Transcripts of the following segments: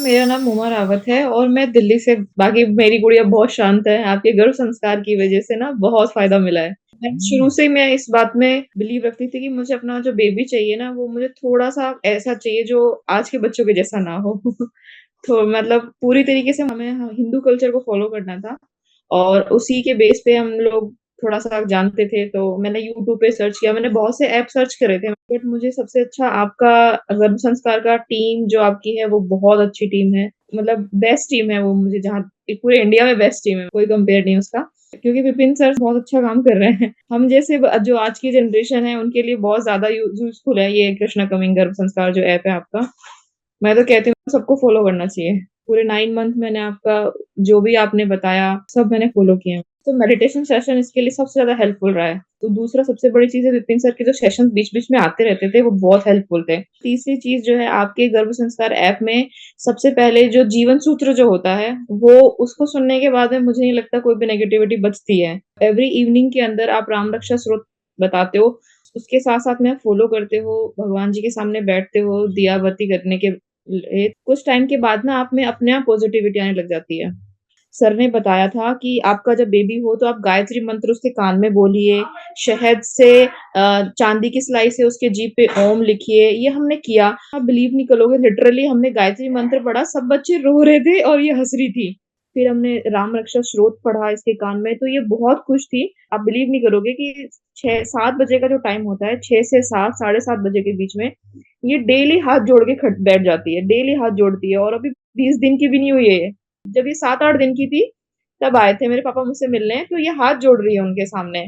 मेरा नाम उमा रावत है और मैं दिल्ली से बाकी मेरी गुड़िया बहुत शांत है। आपके गर्भ संस्कार की वज़ह से ना बहुत फ़ायदा मिला है। शुरू से ही मैं इस बात में बिलीव रखती थी कि मुझे अपना जो बेबी चाहिए ना, वो मुझे थोड़ा-सा ऐसा चाहिए जो आज के बच्चों के जैसा ना हो। तो मतलब पूरी तरीके से हमें हिंदू कल्चर को फ़ॉलो करना था और उसी के बेस पे हम लोग थोड़ा-सा जानते थे, तो मैंने यूट्यूब पे सर्च किया, मैंने बहुत से ऐप सर्च करे थे, बट मुझे सबसे अच्छा आपका गर्भ संस्कार का टीम जो आपकी है, वो बहुत अच्छी टीम है। मतलब बेस्ट टीम है वो मुझे जहाँ पूरे इंडिया में बेस्ट टीम है, कोई कंपेयर नहीं उसका। क्योंकि विपिन सर बहुत अच्छा काम कर रहे हैं। हम जैसे जो आज की जनरेशन है, उनके लिए बहुत ज़्यादा यूज़फुल है ये कृष्णा कमिंग गर्भ संस्कार जो ऐप है आपका। मैं तो कहती हूँ सबको फ़ॉलो करना चाहिए। पूरे 9 मंथ मैंने आपका जो भी आपने बताया, सब मैंने फ़ॉलो किए हैं। तो मेडिटेशन सेशन इसके लिए सबसे ज़्यादा हेल्पफुल रहा है। तो दूसरा सबसे बड़ी चीज़ है विपिन सर के जो सेशंस बीच-बीच में आते रहते थे, वो बहुत हेल्पफुल थे। तीसरी चीज़ जो है आपके गर्भ संस्कार ऐप में सबसे पहले जो जीवन सूत्र जो होता है, वो उसको सुनने के बाद में मुझे नहीं लगता कोई भी नेगेटिविटी बचती है। एवरी इवनिंग के अंदर आप राम रक्षा स्तोत्र बताते हो, उसके साथ-साथ में आप फ़ॉलो करते हो, भगवान जी के सामने बैठते हो, दिया बत्ती करने के कुछ टाइम के बाद ना आप में अपने आप पॉज़िटिविटी आने लग जाती है। सर ने बताया था कि आपका जब बेबी हो तो आप गायत्री मंत्र उसके कान में बोलिए, शहद से चांदी की सिलाई से उसके जीभ पे ओम लिखिए, ये हमने किया। आप बिलीव नहीं करोगे लिटरली हमने गायत्री मंत्र पढ़ा, सब बच्चे रो रहे थे और ये हँस रही थी। फिर हमने राम रक्षा स्तोत्र पढ़ा इसके कान में, तो ये बहुत खुश थी। आप बिलीव नहीं करोगे कि 6-7 बजे का जो टाइम होता है, 6 से 7 साढ़े 7 बजे के बीच में, ये डेली हाथ जोड़ के खट बैठ जाती है, डेली हाथ जोड़ती है और अभी 20 दिन की भी नहीं हुई है ये। जब ये 7-8 दिन की थी, तब आए थे मेरे पापा मुझसे मिलने, तो ये हाथ जोड़ रही है उनके सामने।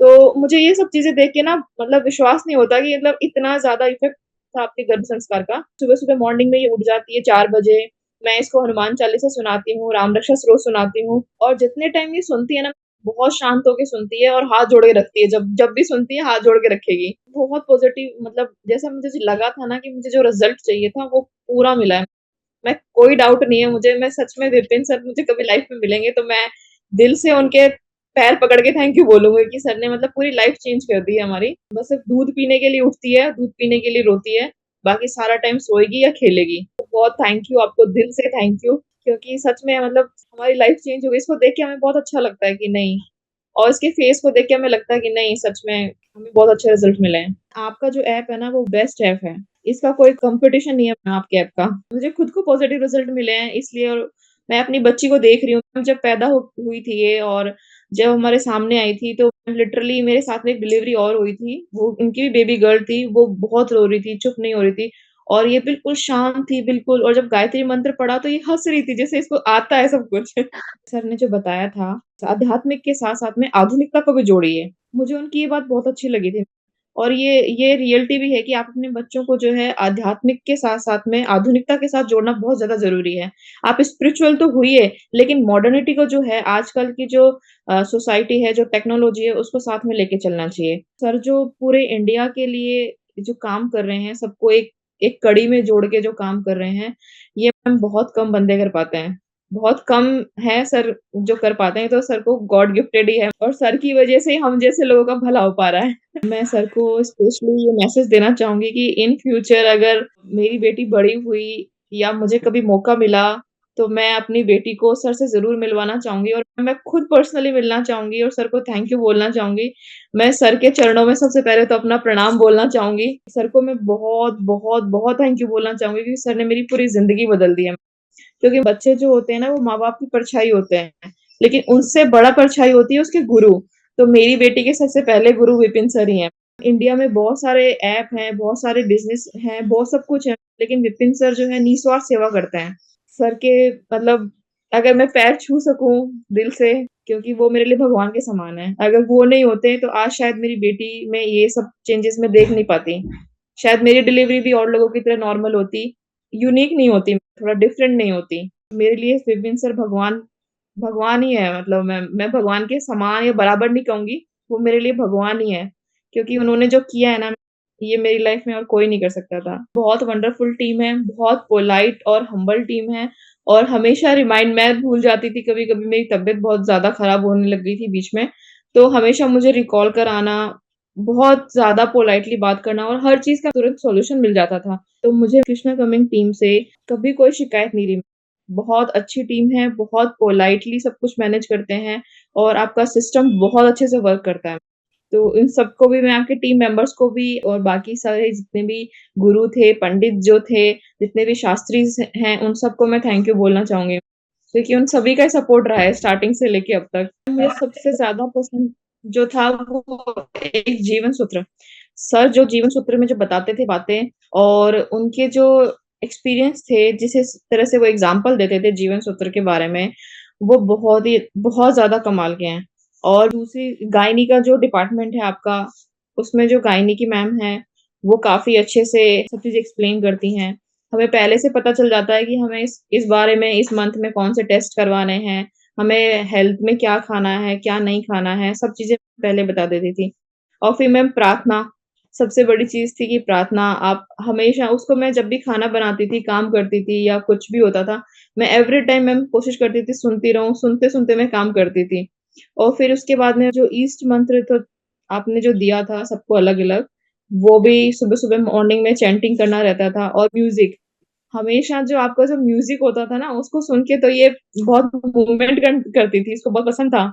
तो मुझे ये सब चीज़ें देख के ना मतलब विश्वास नहीं होता कि मतलब इतना ज़्यादा इफ़ेक्ट था आपके गर्भ संस्कार का। सुबह-सुबह मॉर्निंग में ये उठ जाती है 4 बजे, मैं इसको हनुमान चालीसा सुनाती हूँ, राम रक्षा स्तोत्र सुनाती हूँ और जितने टाइम ये सुनती है ना, बहुत शांत होके सुनती है और हाथ जोड़ के रखती है, जब जब भी सुनती है हाथ जोड़ के रखेगी। बहुत पॉज़िटिव मतलब जैसा मुझे लगा था ना कि मुझे जो रिज़ल्ट चाहिए था, वो पूरा मिला है। मैं कोई डाउट नहीं है मुझे, मैं सच में विपिन सर मुझे कभी लाइफ में मिलेंगे तो मैं दिल से उनके पैर पकड़ के थैंक यू बोलूँगी कि सर ने मतलब पूरी लाइफ चेंज कर दी है हमारी। बस सिर्फ दूध पीने के लिए उठती है, दूध पीने के लिए रोती है, बाकी सारा टाइम सोएगी या खेलेगी। तो बहुत थैंक यू आपको दिल से थैंक यू क्योंकि सच में मतलब हमारी लाइफ चेंज हो गई। इसको देख के हमें बहुत अच्छा लगता है कि नहीं और इसके फेस को देख के हमें लगता है कि नहीं सच में हमें बहुत अच्छे रिज़ल्ट मिले हैं। आपका जो ऐप है ना वो बेस्ट ऐप है। इसका कोई कॉम्पिटिशन नहीं है आपके ऐप का। मुझे खुद को पॉज़िटिव रिज़ल्ट मिले हैं इसलिए और मैं अपनी बच्ची को देख रही हूँ जब पैदा हो हुई थी ये और जब हमारे सामने आई थी तो लिटरली मेरे साथ में एक डिलीवरी और हुई थी। वो उनकी भी बेबी गर्ल थी, वो बहुत रो रही थी, चुप नहीं हो रही थी और ये बिल्कुल शांत थी बिल्कुल और जब गायत्री मंत्र पढ़ा तो ये हँस रही थी जैसे इसको आता है सब कुछ। सर ने जो बताया था, आध्यात्मिक के साथ-साथ में आधुनिकता को भी जोड़िए। मुझे उनकी ये बात बहुत अच्छी लगी थी। और ये रियलिटी भी है कि आप अपने बच्चों को जो है आध्यात्मिक के साथ-साथ में आधुनिकता के साथ जोड़ना बहुत ज़्यादा ज़रूरी है। आप स्पिरिचुअल तो हुई, लेकिन मॉडर्निटी को जो है आजकल की जो सोसाइटी है, जो टेक्नोलॉजी है, उसको साथ में लेके चलना चाहिए। सर जो पूरे इंडिया के लिए जो काम कर रहे हैं, सबको एक एक कड़ी में जोड़ के जो काम कर रहे हैं, ये हम बहुत कम बंदे कर पाते हैं। बहुत कम हैं सर जो कर पाते हैं, तो सर को गॉड गिफ्टेड ही है और सर की वज़ह से ही हम जैसे लोगों का भला हो पा रहा है। मैं सर को स्पेशली ये मैसेज देना चाहूँगी कि इन फ्यूचर अगर मेरी बेटी बड़ी हुई या मुझे कभी मौका मिला, तो मैं अपनी बेटी को सर से ज़रूर मिलवाना चाहूँगी और मैं खुद पर्सनली मिलना चाहूँगी और सर को थैंक यू बोलना चाहूँगी। मैं सर के चरणों में सबसे पहले तो अपना प्रणाम बोलना चाहूँगी। सर को मैं बहुत, बहुत, बहुत थैंक यू बोलना चाहूँगी क्योंकि सर ने मेरी पूरी ज़िंदगी बदल दी है। क्योंकि बच्चे जो होते हैं ना, वो माँ-बाप की परछाई होते हैं, लेकिन उनसे बड़ा परछाई होती है उसके गुरु। तो मेरी बेटी के सबसे पहले गुरु विपिन सर ही हैं। इंडिया में बहुत सारे ऐप हैं, बहुत सारे बिज़नेस हैं, बहुत सब कुछ है, लेकिन विपिन सर जो है निस्वार्थ सेवा करते हैं। सर के मतलब अगर मैं पैर छू सकूँ दिल से क्योंकि वो मेरे लिए भगवान के समान हैं। अगर वो नहीं होते तो आज शायद मेरी बेटी में ये सब चेंजेस मैं देख नहीं पाती। शायद मेरी डिलीवरी भी और लोगों की तरह नॉर्मल होती, यूनिक नहीं होती, थोड़ा डिफरेंट नहीं होती। मेरे लिए विपिन सर भगवान भगवान ही है मतलब मैं भगवान के समान या बराबर नहीं कहूँगी, वो मेरे लिए भगवान ही है। क्योंकि उन्होंने जो किया है ना, ये मेरी लाइफ़ में और कोई नहीं कर सकता था। बहुत वंडरफुल टीम है, बहुत पोलाइट और हम्बल टीम है और हमेशा रिमाइंड मैं भूल जाती थी कभी-कभी मेरी तबीयत बहुत ज़्यादा खराब होने लग गई थी बीच में, तो हमेशा मुझे रिकॉल कराना, बहुत ज़्यादा पोलाइटली बात करना और हर चीज़ का तुरंत सॉल्यूशन मिल जाता था। तो मुझे कृष्णा कमिंग टीम से कभी कोई शिकायत नहीं रही। बहुत अच्छी टीम है, बहुत पोलाइटली सब कुछ मैनेज करते हैं और आपका सिस्टम बहुत अच्छे से वर्क करता है। तो इन सबको भी मैं आपके टीम मेंबर्स को भी और बाकी सारे जितने भी गुरु थे, पंडित जो थे, जितने भी शास्त्री हैं, उन सबको मैं थैंक यू बोलना चाहूँगी। क्योंकि उन सभी का सपोर्ट रहा है स्टार्टिंग से लेके अब तक। मुझे सबसे ज़्यादा पसंद जो था वो एक जीवन सूत्र। सर जो जीवन सूत्र में जो बताते थे बातें और उनके जो एक्सपीरियंस थे, जिस तरह से वो एग्ज़ाम्पल देते थे जीवन सूत्र के बारे में, वो बहुत ज़्यादा कमाल के हैं। और दूसरी गायनी का जो डिपार्टमेंट है आपका, उसमें जो गायनी की मैम हैं, वो काफ़ी अच्छे से सब चीज़ एक्सप्लेन करती हैं। हमें पहले से पता चल जाता है कि हमें इस बारे में इस मंथ में कौन से टेस्ट करवाने हैं, हमें हेल्थ में क्या खाना है, क्या नहीं खाना है, सब चीज़ें पहले बता देती थी। और फिर मैम प्रार्थना, सबसे बड़ी चीज़ थी कि प्रार्थना आप हमेशा उसको मैं जब भी खाना बनाती थी, काम करती थी या कुछ भी होता था, मैं एवरी टाइम मैम कोशिश करती थी सुनती रहूँ, सुनते-सुनते मैं काम करती थी। और फिर उसके बाद में जो ईस्ट मंत्र तो आपने जो दिया था सबको अलग-अलग, वो भी सुबह-सुबह मॉर्निंग में चैंटिंग करना रहता था और म्यूज़िक, हमेशा जो आपका जो म्यूज़िक होता था ना, उसको सुन के तो ये बहुत मूवमेंट करती थी, इसको बहुत पसंद था।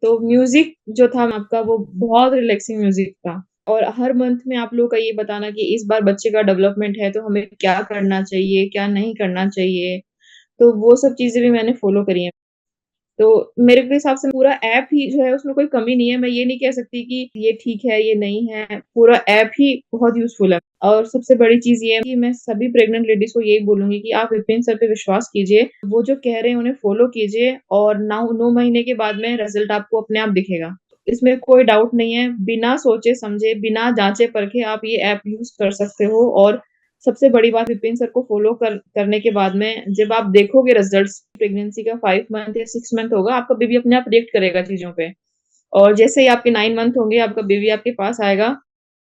तो म्यूज़िक जो था आपका वो बहुत रिलैक्सिंग म्यूज़िक था। और हर मंथ में आप लोगों का ये बताना कि इस बार बच्चे का डेवलपमेंट है, तो हमें क्या करना चाहिए, क्या नहीं करना चाहिए। तो वो सब चीज़ें भी मैंने फ़ॉलो करी हैं। तो मेरे के हिसाब से पूरा ऐप ही जो है उसमें कोई कमी नहीं है। मैं ये नहीं कह सकती कि ये ठीक है, ये नहीं है। पूरा ऐप ही बहुत यूज़फुल है। और सबसे बड़ी चीज़ ये है कि मैं सभी प्रेग्नेंट लेडीज़ को यही बोलूँगी कि आप विपिन सर पे विश्वास कीजिए। वो जो कह रहे हैं उन्हें फ़ॉलो कीजिए और 9 महीने के बाद में रिज़ल्ट आपको अपने आप दिखेगा। इसमें कोई डाउट नहीं है। बिना सोचे-समझे, बिना जाँचे-परखे आप ये ऐप यूज़ कर सकते हो और सबसे बड़ी बात विपिन सर को फ़ॉलो करने के बाद में जब आप देखोगे रिज़ल्ट्स प्रेगनेंसी का 5 मंथ या 6 मंथ होगा, आपका बेबी अपने आप रिएक्ट करेगा चीज़ों पे। और जैसे ही आपके 9 मंथ होंगे, आपका बेबी आपके पास आएगा,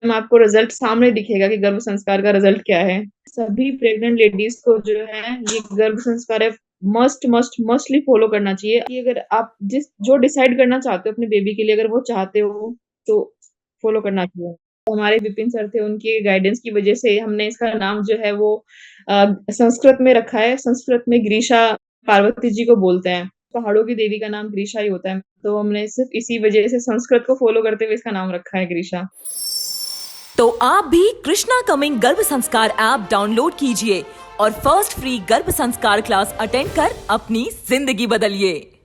तब आपको रिज़ल्ट सामने दिखेगा कि गर्भ संस्कार का रिज़ल्ट क्या है। सभी प्रेग्नेंट लेडीज़ को जो है ये गर्भ संस्कार है मस्टली फ़ॉलो करना चाहिए कि अगर आप जो डिसाइड करना चाहते हो अपने बेबी के लिए अगर वो चाहते हो, तो फ़ॉलो करना चाहिए। हमारे विपिन सर थे, उनके गाइडेंस की वज़ह से हमने इसका नाम जो है वो संस्कृत में रखा है। संस्कृत में ग्रीषा पार्वती जी को बोलते हैं। पहाड़ों की देवी का नाम ग्रीषा ही होता है। तो हमने सिर्फ़ इसी वज़ह से संस्कृत को फ़ॉलो करते हुए इसका नाम रखा है ग्रीषा। तो आप भी कृष्णा कमिंग गर्भ संस्कार ऐप डाउनलोड कीजिए और फर्स्ट फ्री गर्भ संस्कार क्लास अटेंड कर अपनी जिंदगी बदलिए।